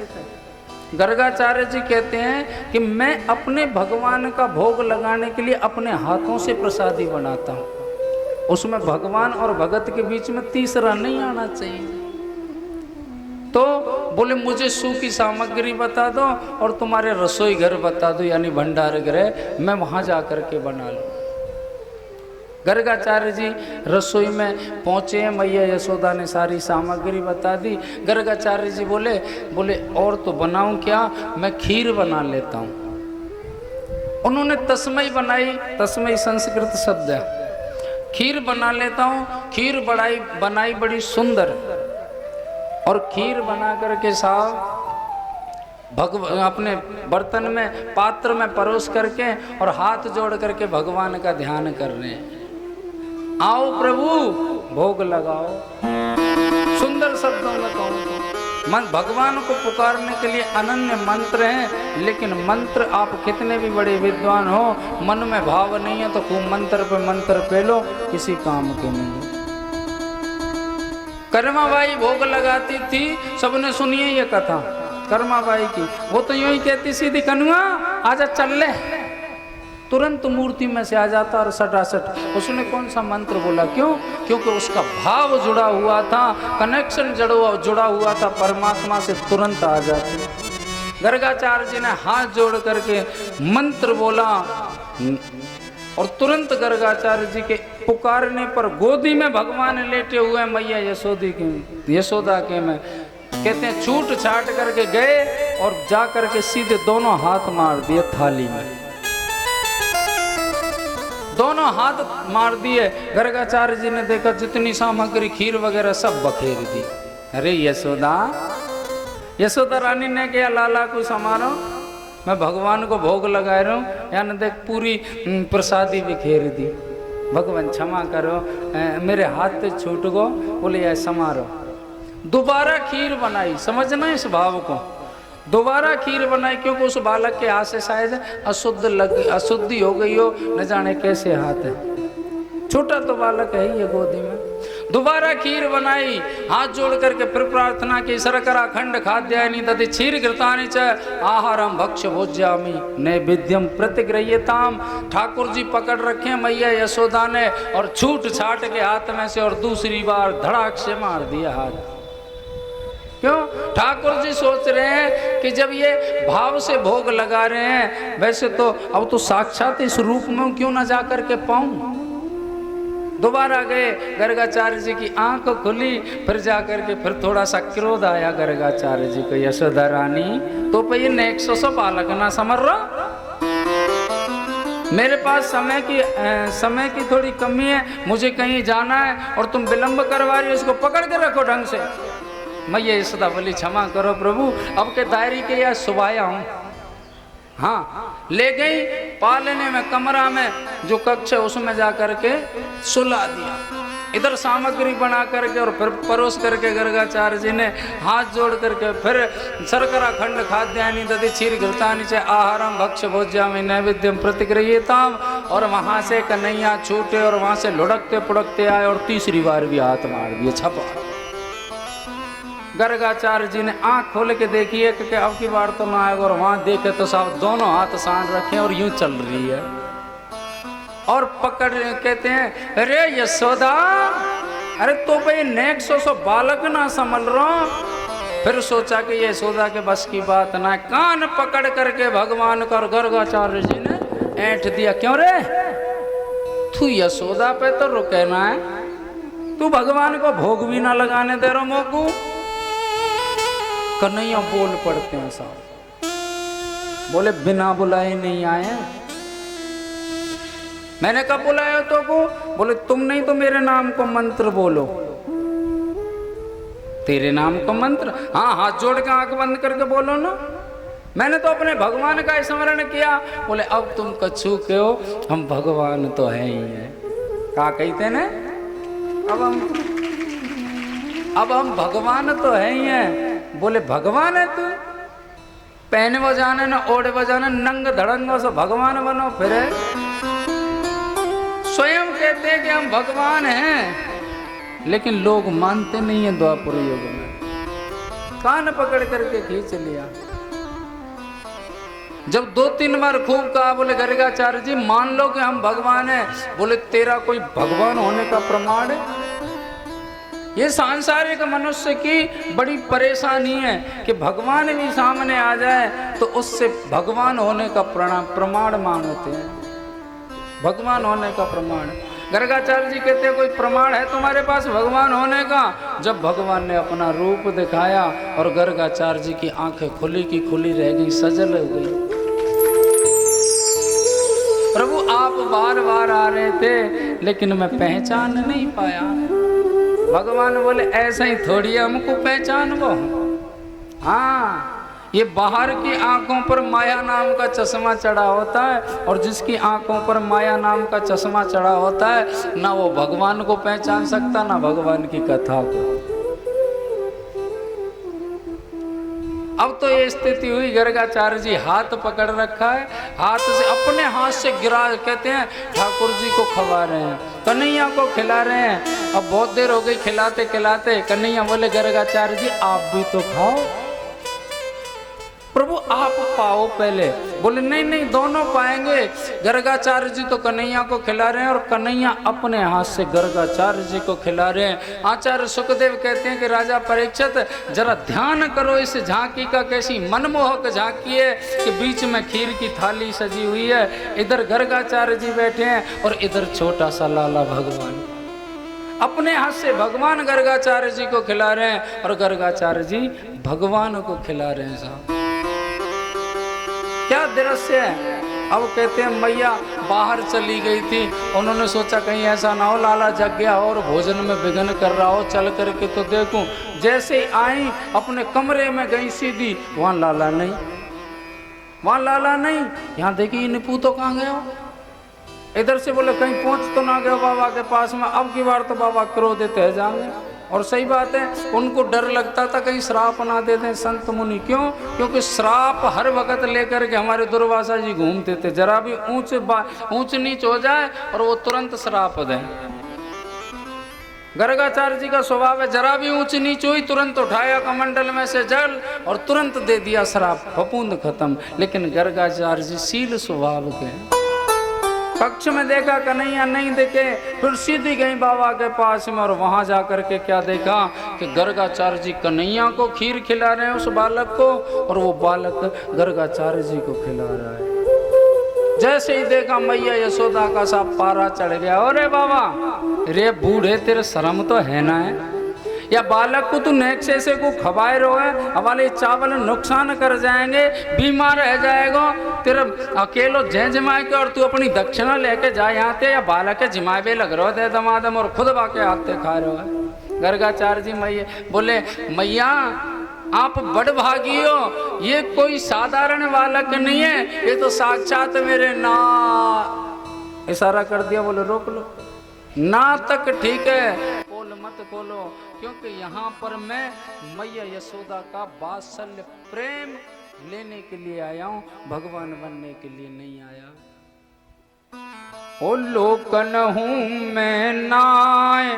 गर्गाचार्य जी कहते हैं कि मैं अपने भगवान का भोग लगाने के लिए अपने हाथों से प्रसादी बनाता हूँ। उसमें भगवान और भगत के बीच में तीसरा नहीं आना चाहिए। तो बोले मुझे सूखी सामग्री बता दो और तुम्हारे रसोई घर बता दो, यानी भंडार गृह, मैं वहाँ जा कर के बना लूँ। गर्गाचार्य जी रसोई में पहुंचे हैं, मैया यशोदा ने सारी सामग्री बता दी। गर्गाचार्य जी बोले और तो बनाऊं क्या, मैं खीर बना लेता हूं। उन्होंने तस्मई बनाई, तस्मई संस्कृत शब्द है, खीर बना लेता हूं। खीर बनाई बड़ी सुंदर, और खीर बना करके साहब अपने बर्तन में पात्र में परोस करके और हाथ जोड़ करके भगवान का ध्यान कर रहे हैं। आओ प्रभु भोग लगाओ। सुंदर शब्दों में कहूँ तो मन भगवान को पुकारने के लिए अनन्य मंत्र हैं, लेकिन मंत्र आप कितने भी बड़े विद्वान हो, मन में भाव नहीं है तो खूब मंत्र पे मंत्र पे लो, किसी काम के नहीं। कर्माबाई भोग लगाती थी, सबने सुनिए ये कथा कर्माबाई की। वो तो यूं ही कहती सीधी, कनुआ आजा चल ले, तुरंत मूर्ति में से आ जाता और सटासट। उसने कौन सा मंत्र बोला, क्यों? क्योंकि उसका भाव जुड़ा हुआ था, कनेक्शन जुड़ा हुआ था परमात्मा से, तुरंत आ जाते। गर्गाचार्य जी ने हाथ जोड़ करके मंत्र बोला और तुरंत गर्गाचार्य जी के पुकारने पर गोदी में भगवान लेटे हुए मैया यशोदा के में कहते हैं छूट छाट करके गए और जा करके सीधे दोनों हाथ मार दिए थाली में, दोनों हाथ मार दिए। गर्गाचार्य जी ने देखा जितनी सामग्री खीर वगैरह सब बखेर दी। अरे यशोदा रानी ने कहा लाला को समारो, मैं भगवान को भोग लगा रहा हूँ, यानी देख पूरी प्रसादी बिखेर दी। भगवान क्षमा करो, मेरे हाथ से छूट गो। बोले यह समारो। दोबारा खीर बनाई, समझना इस भाव को, दोबारा खीर बनाई, क्योंकि उस बालक के हाथ से शायद अशुद्धि हो गई हो, न जाने कैसे हाथ है, छोटा तो बालक है ही है गोदी में। दोबारा खीर बनाई, हाथ जोड़ करके फिर प्रार्थना की, शर्करा खंड खाद्यानि दधि क्षीर घृतानि च आहारम भक्ष्य भोज्यामि नैवेद्यम प्रतिगृह्यताम। ठाकुर जी पकड़ रखे मैया यशोदा ने और छूट छाट के हाथ में से और दूसरी बार धड़ाक से मार दिया हाथ। क्यों? ठाकुर जी सोच रहे हैं कि जब ये भाव से भोग लगा रहे हैं, वैसे तो अब तो साक्षात इस रूप में क्यों ना जा करके पाऊं। दोबारा गए, गर्गाचार्य जी की आंख खुली, फिर जा करके फिर थोड़ा सा क्रोध आया गर्गाचार्य जी को, यशोदा रानी तो पे नेक सो बालक ना समझ रहा, मेरे पास समय की थोड़ी कमी है, मुझे कहीं जाना है और तुम विलंब करवा रही हो, इसको पकड़ के रखो ढंग से। मैया यशोदा बोली क्षमा करो प्रभु, अब के दायरी के या सुबाया हूँ। हाँ, ले गई पालने में, कमरा में जो कक्ष है उसमें जा करके सुला दिया। इधर सामग्री बना करके और फिर परोस करके गर्गाचार्य जी ने हाथ जोड़ करके फिर शर्करा खंड खाद्यानि दधि क्षीर घृतानि च आहारम भक्ष्य भोज्यामि नैवेद्यम प्रतिगृह्यताम। और वहां से कन्हैया छूटे और वहां से लुढ़कते पुढ़कते आए और तीसरी बार भी हाथ मार दिए, छपा। गर्गाचार्य जी ने आंख खोल के देखी है कि अब की बार तो ना आएगा, और वहां देखे तो साहब दोनों हाथ सान रखे और यूं चल रही है और पकड़ कहते हैं अरे यशोदा, अरे तो भाई नेक सो बालक ना संभल रहा। फिर सोचा कि ये यशोदा के बस की बात ना, कान पकड़ करके भगवान का, और गर्गाचार्य जी ने ऐंठ दिया, क्यों रे तू यशोदा पे तो रुके ना है, तू भगवान को भोग भी ना लगाने दे रहा मोकू। कन्हैया बोल पड़ते हैं साहब, बोले बिना बुलाए नहीं आए। मैंने कब बुलाया तो को? बोले तुम नहीं तो मेरे नाम को मंत्र बोलो। तेरे नाम को मंत्र? हाँ, हाथ जोड़ के आंख बंद करके बोलो ना। मैंने तो अपने भगवान का स्मरण किया। बोले अब तुम कछु के हो, हम भगवान तो है ही है। क्या कहते ने, अब हम भगवान तो है ही है। बोले भगवान है तू? पहने बजाने न ओढ़े बजाने, नंग धड़ंगों से भगवान बनो फिर। स्वयं कहते हैं कि हम भगवान हैं, लेकिन लोग मानते नहीं है। द्वापर युग में कान पकड़ करके खींच लिया। जब 2-3 बार खूब कहा, बोले गर्गाचार्य जी मान लो कि हम भगवान हैं। बोले तेरा कोई भगवान होने का प्रमाण है? ये सांसारिक मनुष्य की बड़ी परेशानी है कि भगवान भी सामने आ जाए तो उससे भगवान होने का प्रमाण मांगते हैं, भगवान होने का प्रमाण। गर्गाचार्य जी कहते हैं कोई प्रमाण है तुम्हारे पास भगवान होने का? जब भगवान ने अपना रूप दिखाया और गर्गाचार्य जी की आंखें खुली की खुली रह गई, सजल हो गई। प्रभु आप बार बार आ रहे थे लेकिन मैं पहचान नहीं पाया। भगवान बोले ऐसा ही थोड़ी हमको पहचान वो। हाँ, ये बाहर की आंखों पर माया नाम का चश्मा चढ़ा होता है, और जिसकी आंखों पर माया नाम का चश्मा चढ़ा होता है ना वो भगवान को पहचान सकता ना भगवान की कथा को। अब तो ये स्थिति हुई, गर्गाचार्य जी हाथ पकड़ रखा है, हाथ से अपने हाथ से गिरा, कहते हैं ठाकुर जी को खवा रहे हैं, कन्हैया को खिला रहे हैं। अब बहुत देर हो गई खिलाते खिलाते, कन्हैया बोले गर्गाचार्य जी आप भी तो खाओ। प्रभु आप पाओ पहले। बोले नहीं नहीं दोनों पाएंगे। गर्गाचार्य जी तो कन्हैया को खिला रहे हैं और कन्हैया अपने हाथ से गर्गाचार्य जी को खिला रहे हैं। आचार्य सुखदेव कहते हैं कि राजा परीक्षित जरा ध्यान करो इस झांकी का, कैसी मनमोहक झांकी है कि बीच में खीर की थाली सजी हुई है, इधर गर्गाचार्य जी बैठे हैं और इधर छोटा सा लाला भगवान। अपने हाथ से भगवान गर्गाचार्य जी को खिला रहे हैं और गर्गाचार्य जी भगवान को खिला रहे हैं। साहब क्या दृश्य है। अब कहते हैं मैया बाहर चली गई थी, उन्होंने सोचा कहीं ऐसा ना हो लाला जग गया हो और भोजन में विघ्न कर रहा हो, चल करके तो देखूं। जैसे ही आई अपने कमरे में गई सीधी, वहां लाला नहीं, वहां लाला नहीं। यहाँ देखिए निपू तो कहाँ गया हो। इधर से बोले कहीं पहुंच तो ना गए बाबा के पास में, अब की बार तो बाबा क्रोधित है जाएंगे। और सही बात है, उनको डर लगता था कहीं श्राप ना दे दें संत मुनि। क्यों? क्योंकि श्राप हर वक्त लेकर के हमारे दुर्वासा जी घूमते थे, जरा भी ऊंच नीच हो जाए और वो तुरंत श्राप दें। गर्गाचार्य जी का स्वभाव है, जरा भी ऊंच नीच हुई तुरंत उठाया कमंडल में से जल और तुरंत दे दिया श्राप, फपूंद खत्म। लेकिन गर्गाचार्य जी शील स्वभाव के। कक्ष में देखा कन्हैया नहीं दिखे, फिर सीधी गई बाबा के पास में और वहां जाकर के क्या देखा कि गर्गाचार्य जी कन्हैया को खीर खिला रहे हैं उस बालक को, और वो बालक गर्गाचार्य जी को खिला रहा है। जैसे ही देखा मैया यशोदा का सा पारा चढ़ गया। अरे बाबा रे बूढ़े तेरे शर्म तो है ना है, या बालक को तू नेक्से से को खवाए रो है, हमारे चावल नुकसान कर जाएंगे, बीमार रह जाएगा, तेरा अकेलो जय जमाए के और तू अपनी दक्षिणा लेके जा यहाँ ते, या बालक के जिमावे लग रहो दे दमादम और खुद बाके हाथे खा रहे हो। गर्गाचार्य जी मैया बोले मैया आप बड़ भागी हो, ये कोई साधारण बालक नहीं है, ये तो साक्षात मेरे ना। इशारा कर दिया, बोले रोक लो ना तक ठीक है, खोल मत खोलो, क्योंकि यहाँ पर मैं मैया यशोदा का वात्सल्य प्रेम लेने के लिए आया हूँ, भगवान बनने के लिए नहीं आया। ओ लोकन हूँ मैं नाय,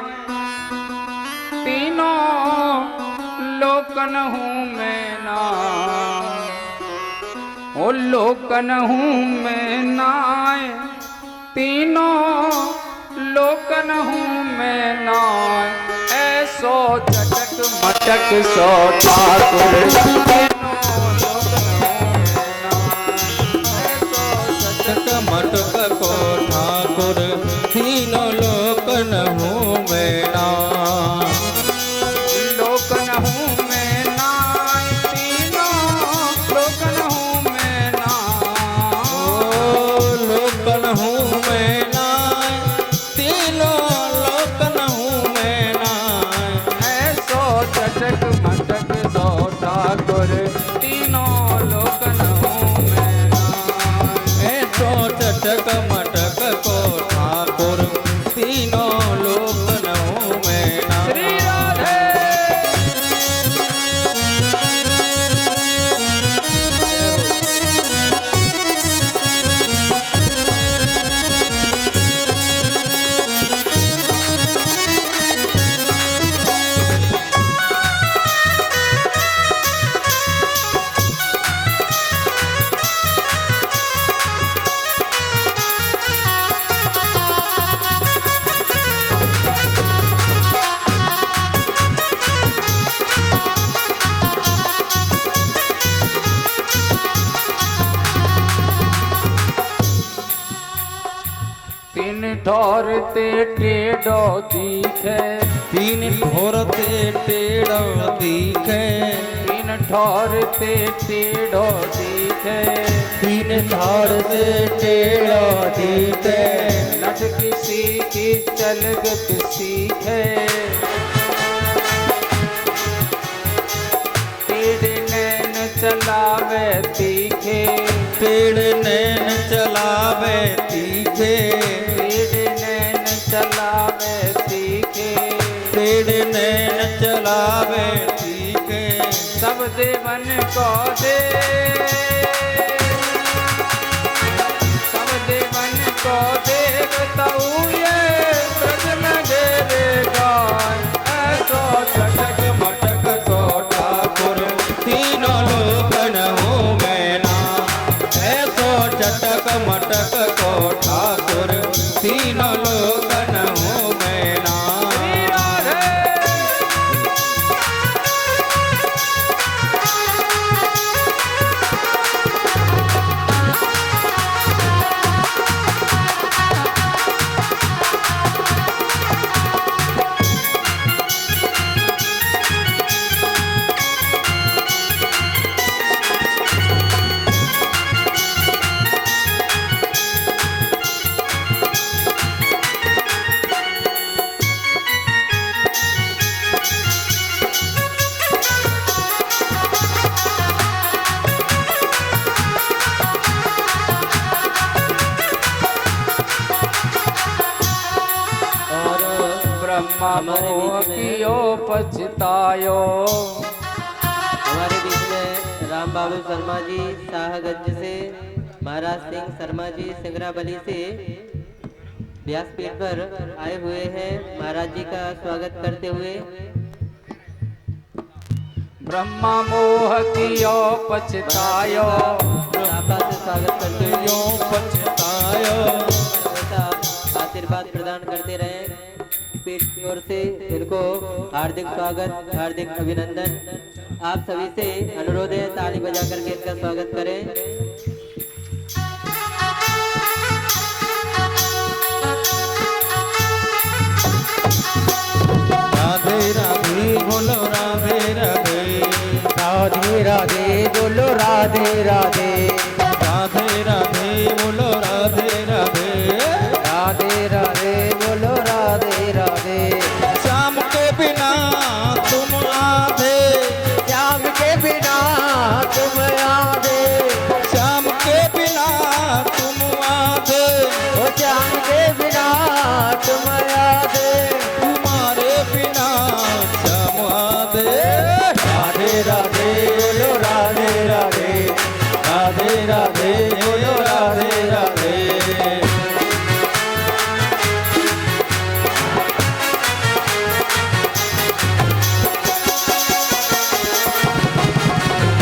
तीनों लोकन हूँ मैं नाय, ओ लोकन हूँ मैं नाय, तीनों लोकन हूँ मैं नाय, ऐसो चटक मटक सो ठाकुर, मटक को ठाकुर, तीनों लोकन हूँ मैं नाय, लोकन हूँ मैं नाय, तीनों लोकन हूँ मैं नाय, लोकन हूँ मैं नाय, तीनों लोकन हूँ मैं नाय, ऐसो चटक मटक सो ठाकुर, ठोर ते टेढ़ो दिखे, तीन ठोर ते टेढ़ो दिखे, तीन ठोर ते टेढ़ो दिखे, तीन ठोर से टेढ़ो दिखे, लटकी सीखी चलगत सीखे, टेढ़े नैन चलावे तीखे, टेढ़े नैन चलावे तीखे, टेढ़े नैन चलावे तीखे, टेढ़े नैन चलावे तीखे, सब देवन को दे, सब देवन को देखता हूँ ये ब्रज में डेरे गाय, ऐसो चटक मटक सो ठाकुर तीनों लोकन हूँ मैं ना, ऐसो चटक मटक को ठाकुर तीनों लोकन हूँ मैं ना। ब्रह्मा मोह कियो पछतायो, हमारे बीच में राम बाबू शर्मा जी शाहगंज से, महाराज सिंह शर्मा जी सिंगराबली से व्यासपीठ पर आए हुए हैं। महाराज जी का स्वागत करते हुए ब्रह्मा मोह कियो पछतायो, सापा से स्वागत करते हुए यो पछतायो, ऐसा आशीर्वाद प्रदान करते रहे। पीठ की ओर से इनको हार्दिक स्वागत, हार्दिक अभिनंदन। आप सभी से अनुरोध है ताली बजा करके इनका स्वागत करें। राधे राधे बोलो राधे राधे, राधे राधे बोलो राधे राधे, राधे राधे बोलो राधे राधे, राधे राधे बोलो राधे राधे। श्याम के बिना तुम आधे, श्याम के बिना तुम आधे, श्याम के बिना तुम आधे, ओ श्याम के बिना तुम आधे, तुम्हारे बिना श्याम आधे। राधे राधे बोलो राधे राधे, राधे राधे बोलो राधे राधे,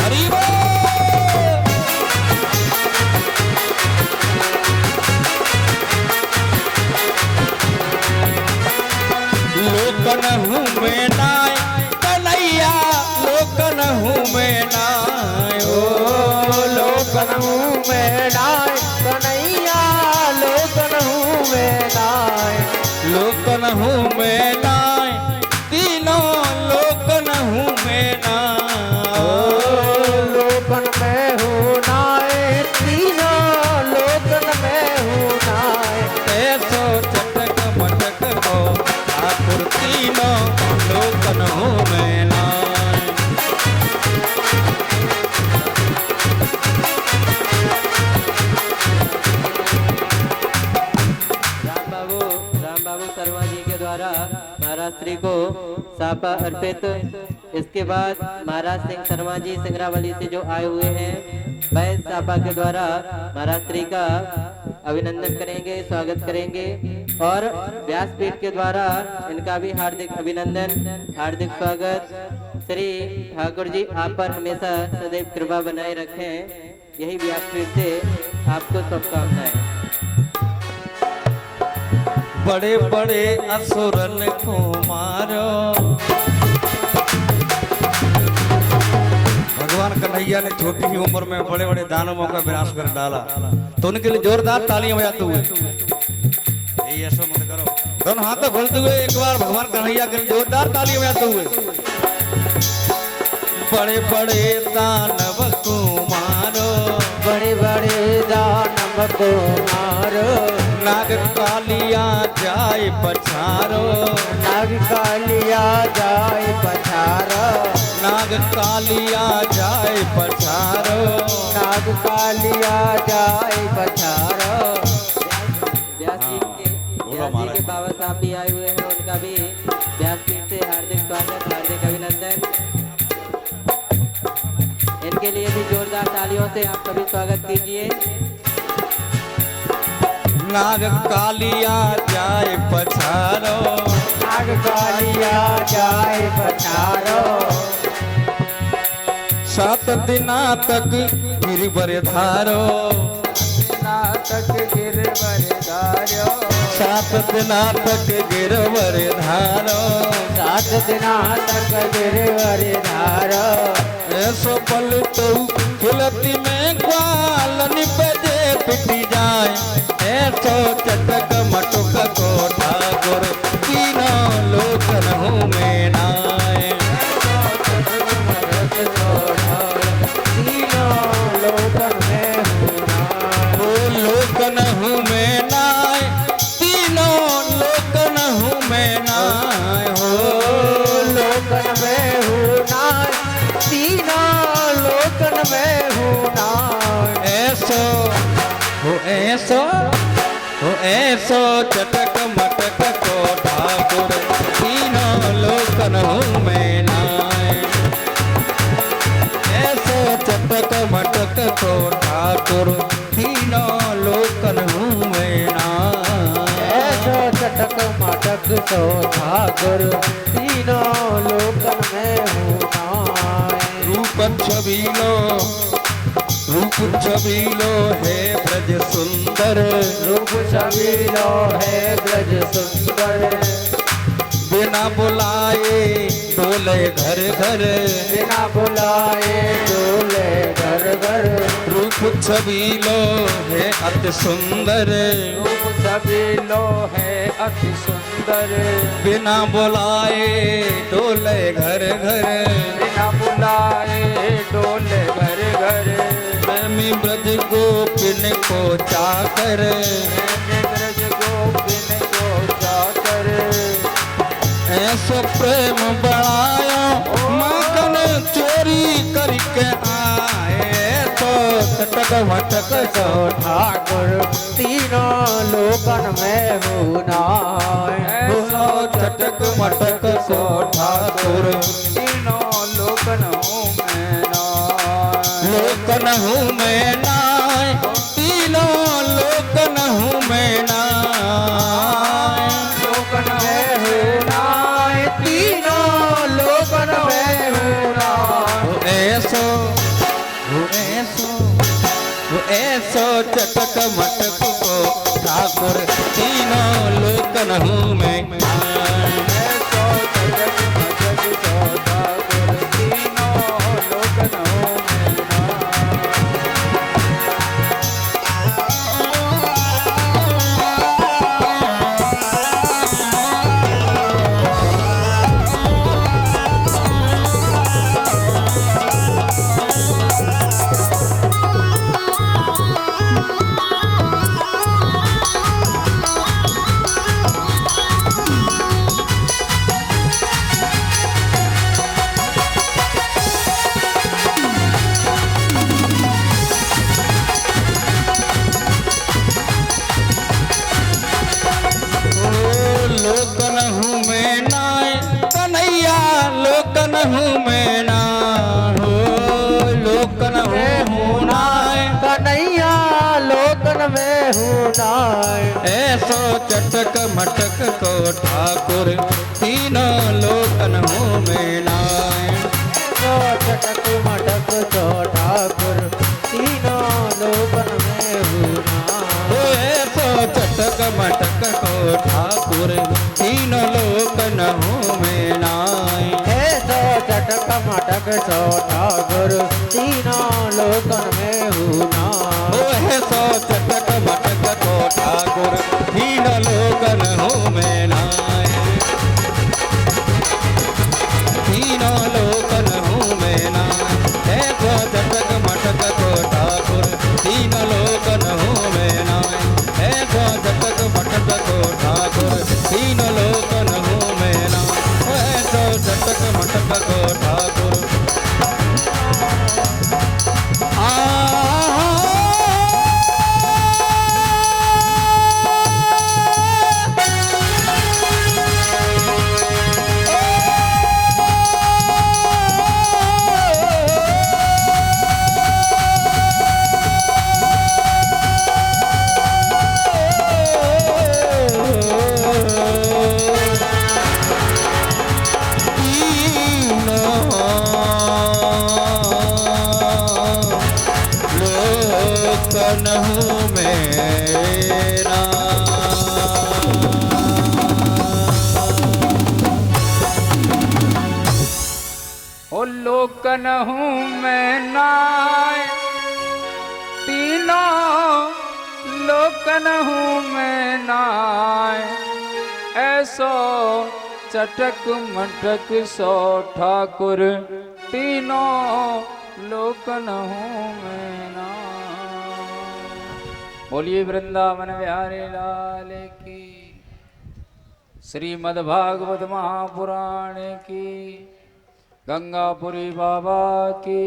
हरि बोल। लोकन हूँ मैं नाय कन्हैया, लोकन हूँ मैं नाय, ओ लोकन हूँ मैं नाय कन्हैया लोकन हूँ मैं नाय, लोकन हूँ मैं नाय, तीनों लोकन हूँ मैं नाय, लोकन में हूँ नाय, तीनों लोकन में हूँ नाय। ऐसो चटक मटक को ठाकुर तीनों लोकन हूँ मैं नाय। राम बाबू शर्मा जी के द्वारा महाराज श्री को सापा अर्पित। इसके बाद महाराज सिंह शर्मा जी सिंगरावली से जो आए हुए हैं वह सापा के द्वारा महाराज श्री का अभिनंदन करेंगे, स्वागत करेंगे और व्यासपीठ के द्वारा इनका भी हार्दिक अभिनंदन, हार्दिक स्वागत। श्री ठाकुर जी आप पर हमेशा सदैव कृपा बनाए रखें, यही व्यासपीठ से आपको शुभकामनाएं। बड़े बड़े असुरन को मारो, भगवान कन्हैया ने छोटी ही उम्र में बड़े बड़े दानवों का विनाश कर डाला, तो उनके लिए जोरदार तालियां बजाते हुए ये दोनों हाथ खोलते हुए एक बार भगवान कन्हैया के जोरदार ताली बजाते हुए। बड़े बड़े दानव को मारो, बड़े बड़े दानव को मारो, नाग कालिया जाए पछारो, नाग कालिया जाए पछारो, नाग कालिया जाए पछारो, नाग कालिया जाए पछारो। व्यास जी के बाबा साहब भी आए हुए हैं, उनका भी व्यासपीठ से हार्दिक स्वागत, हार्दिक अभिनंदन। इनके लिए भी जोरदार तालियों से आप सभी स्वागत कीजिए। नाग कालिया जाए पछारो, नाग कालिया जाए पछारो, 7 दिना तक गिरवर धारो, तक गिरवर धारो, 7 दिना तक गिरवर धारो, 7 दिना तक गिरवर धारो। ऐसो पल तो खिलती में ग्वालन पे जे पिटी जाए, ऐसो चटक मटक को ठाकुर तीनों लोचन हूँ में नाय, तीनों लोकन में हूँ नाय, ओ लोकन हूँ में नाय, तीनों लोकन हूँ में नाय, हो लोकन में हूँ नाय, तीनों लोकन में हूँ नाय। ऐसो ऐसो चटक मटक को ठाकुर तीनों लोकन हूँ मैं नाय, ऐसो चटक मटक को ठाकुर तीनों लोकन हूँ मैं नाय, ऐसो चटक मटक तो ठाकुर तीनों लोकन में हूँ नाय। रूप छबीलो है ब्रज सुंदर, रूप छबीलो है ब्रज सुंदर, बिना बुलाए डोले घर घर, बिना बुलाए डोले घर घर, रूप छबीलो है अति सुंदर, रूप छबीलो है अति सुंदर, बिना बुलाए डोले घर घर, बिना बुलाए डोले घर घर, प्रेमी ब्रज गोपिन को चाकर, मैंने ब्रज गोपिन को जाकर, ऐसो प्रेम बढ़ाया माखन चोरी करके आए, तो चटक मटक तो ठाकुर तीनों लोकन में हूँ नाय। ऐसो चटक मटक को ठाकुर तीनों लोकन हूँ मैं नाय, लोकन हूँ मैं नाय, तीनों लोकन हूँ मैं नाय, लोकन में हूँ नाय, तीनों लोकन में हूँ नाय। ऐसो चटक मटक को ठाकुर तीनों लोकन हूँ मैं नाय, ऐसो चटक मटक को ठाकुर तीनों लोकन हूँ मैं नाय। लोकन हूँ मैं नाय, कन्हैया लोकन हूँ मैं नाय, हो लोकन हूँ नाय, कन्हैया लोकन में हूँ नाय। ऐसो चटक मटक को ठाकुर तीनों लोकन हूँ मैं नाय, ऐसो चटक मटक तो ठाकुर तीनों लोकन में हूँ नाय। ओ ऐसो चटक मटक को ठाकुर तीनों लोकन हूँ मैं नाय, ऐसो चटक मटक तो ठाकुर तीनों लोकन में हूँ नाय। ओ ऐसो चटक मटक को ठाकुर तीनों लोकन हूँ मैं नाय। चटक मटक को ठाकुर हूँ मेरा ओ लोकन हूँ मैं नाय तीनों लोकन हूँ मैं नाय ऐसो चटक मटक सो ठाकुर तीनों लोकन हूँ मैं नाय। बोलिए वृंदावन बिहारी लाल की, श्रीमद् भागवत महापुराण की, गंगापुरी बाबा की।